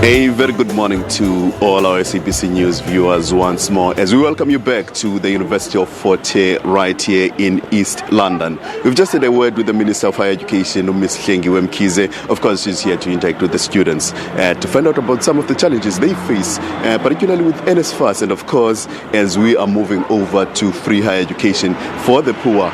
A very good morning to all our SABC News viewers once more as we welcome you back to the University of Fort Hare right here in East London. We've just had a word with the Minister of Higher Education, Ms. Hlengiwe Mkhize. Of course, she's here to interact with the students to find out about some of the challenges they face, particularly with NSFAS, and of course, as we are moving over to free higher education for the poor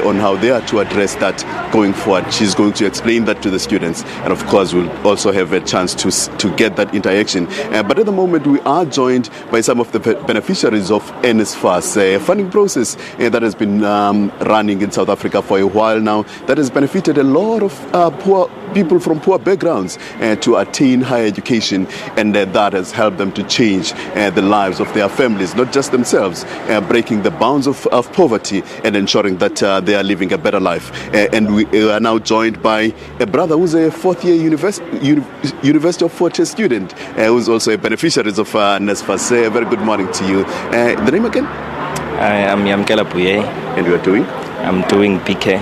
on how they are to address that going forward. She's going to explain that to the students, and of course, we'll also have a chance to get that interaction. But at the moment, we are joined by some of the beneficiaries of NSFAS, a funding process that has been running in South Africa for a while now, that has benefited a lot of poor people from poor backgrounds to attain higher education, and that has helped them to change the lives of their families, not just themselves, breaking the bounds of poverty and ensuring that they are living a better life. And we are now joined by a brother who's a fourth-year University of Fort Hare student, who's also a beneficiary of NSFAS. Very good morning to you. The name again? I'm Yamkela Puye. And you are doing? I'm doing PK.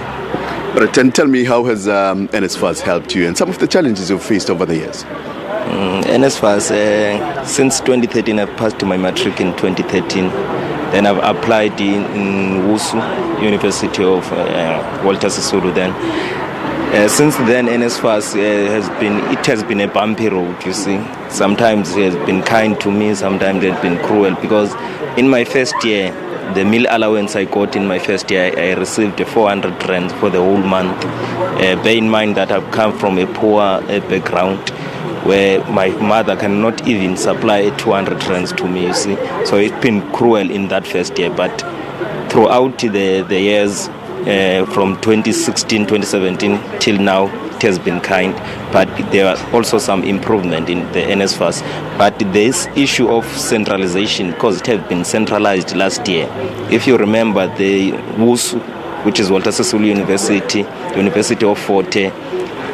But tell me, how has NSFAS helped you and some of the challenges you've faced over the years? NSFAS, since 2013, I've passed my matric in 2013. Then I've applied in WUSU, University of Walter Sisulu then. Since then, NSFAS has been a bumpy road, you see. Sometimes it has been kind to me, sometimes it has been cruel, because in my first year, the meal allowance I got in my first year, I received 400 rand for the whole month. Bear in mind that I've come from a poor background where my mother cannot even supply 200 rands to me, you see. So it's been cruel in that first year, but throughout the years, from 2016, 2017 till now, it has been kind, but there are also some improvement in the NSFAS. But this issue of centralization, because it has been centralized last year. If you remember, the WUSU, which is Walter Sisulu University, University of Fort Hare,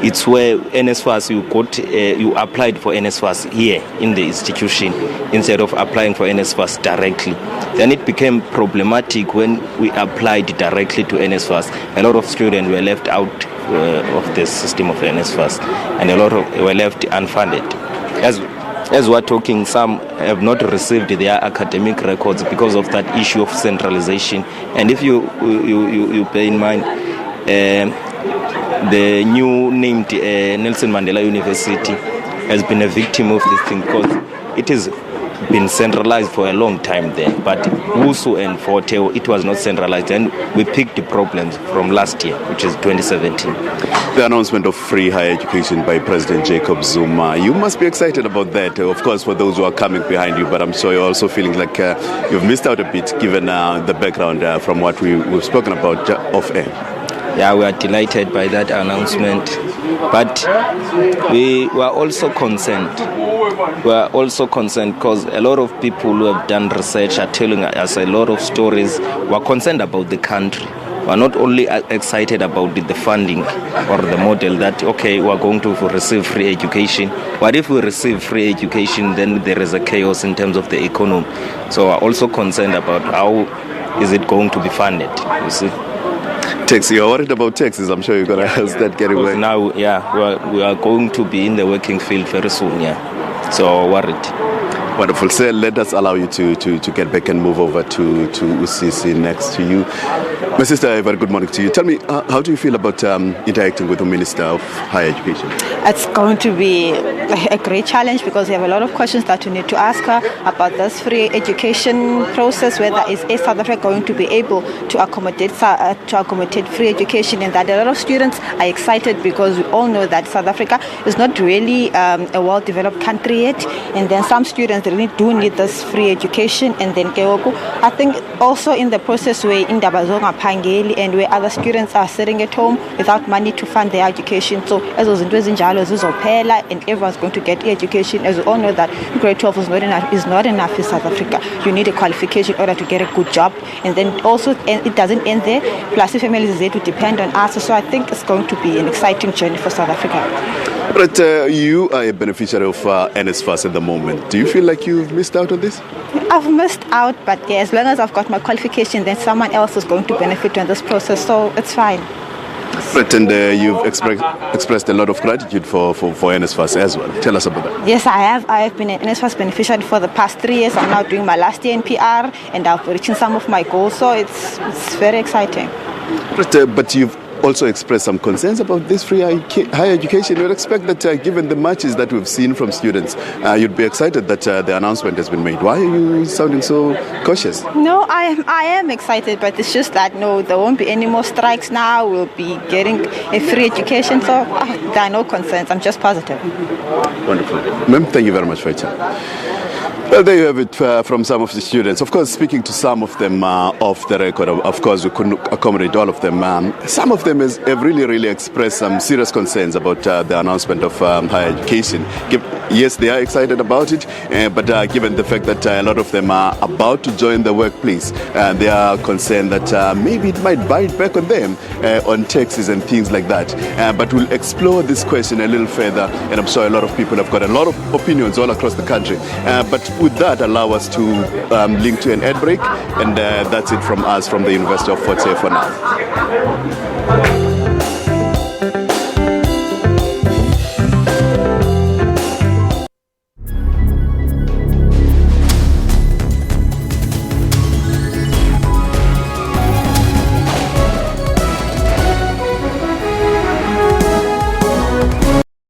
it's where NSFAS, you applied for NSFAS here in the institution instead of applying for NSFAS directly. Then it became problematic when we applied directly to NSFAS. A lot of students were left out of the system of NSFAS, and a lot of were left unfunded. As we're talking, some have not received their academic records because of that issue of centralization. And if you bear in mind, the new named Nelson Mandela University has been a victim of this thing, because it has been centralized for a long time there. But WUSU and Fort Hare, it was not centralized, and we picked the problems from last year, which is 2017. The announcement of free higher education by President Jacob Zuma, you must be excited about that, of course, for those who are coming behind you, but I'm sure you're also feeling like you've missed out a bit given the background from what we've spoken about off air. Yeah, we are delighted by that announcement, but we were also concerned. We are also concerned because a lot of people who have done research are telling us a lot of stories. We are concerned about the country. We are not only excited about the funding or the model that, okay, we are going to receive free education. But if we receive free education, then there is a chaos in terms of the economy. So we are also concerned about how is it going to be funded, you see. Taxi, you're worried about taxes. I'm sure you're going to start getting away. Now, yeah, we are going to be in the working field very soon, yeah. So worried. Wonderful. So let us allow you to get back and move over to UCC next to you. My sister, a very good morning to you. Tell me, how do you feel about interacting with the Minister of Higher Education? It's going to be a great challenge, because we have a lot of questions that we need to ask her about this free education process, whether is South Africa going to be able to accommodate free education, and that a lot of students are excited because we all know that South Africa is not really a well-developed country yet, and then some students really do need this free education. And then I think also in the process where in Dabazonga Pangeli and where other students are sitting at home without money to fund their education, so as was in Jalo, and everyone's going to get education. As we all know that grade 12 is not enough in South Africa. You need a qualification in order to get a good job, and then also it doesn't end there. Plus, the families is there to depend on us. So I think it's going to be an exciting journey for South Africa. But you are a beneficiary of NSFAS at the moment. Do you feel like you've missed out on this? I've missed out, but yeah, as long as I've got my qualification, then someone else is going to benefit in this process, so it's fine. But and you've expressed a lot of gratitude for NSFAS as well. Tell us about that. Yes, I have. I have been an NSFAS beneficiary for the past 3 years. I'm now doing my last year in PR, and I've reached some of my goals. So it's very exciting. But you've also expressed some concerns about this free higher education. You'd expect that given the matches that we've seen from students, you'd be excited that the announcement has been made. Why are you sounding so cautious? No, I am excited, but it's just that, no, there won't be any more strikes now. We'll be getting a free education. So there are no concerns. I'm just positive. Wonderful. Ma'am, thank you very much for your time. Well, there you have it from some of the students. Of course, speaking to some of them off the record, of course, we couldn't accommodate all of them. Some of them have really expressed some serious concerns about the announcement of higher education. Yes, they are excited about it, but given the fact that a lot of them are about to join the workplace, they are concerned that maybe it might bite back on them on taxes and things like that. But we'll explore this question a little further, and I'm sure a lot of people have got a lot of opinions all across the country. But with that, allow us to link to an ad break, and that's it from us from the University of Fort Hare for now.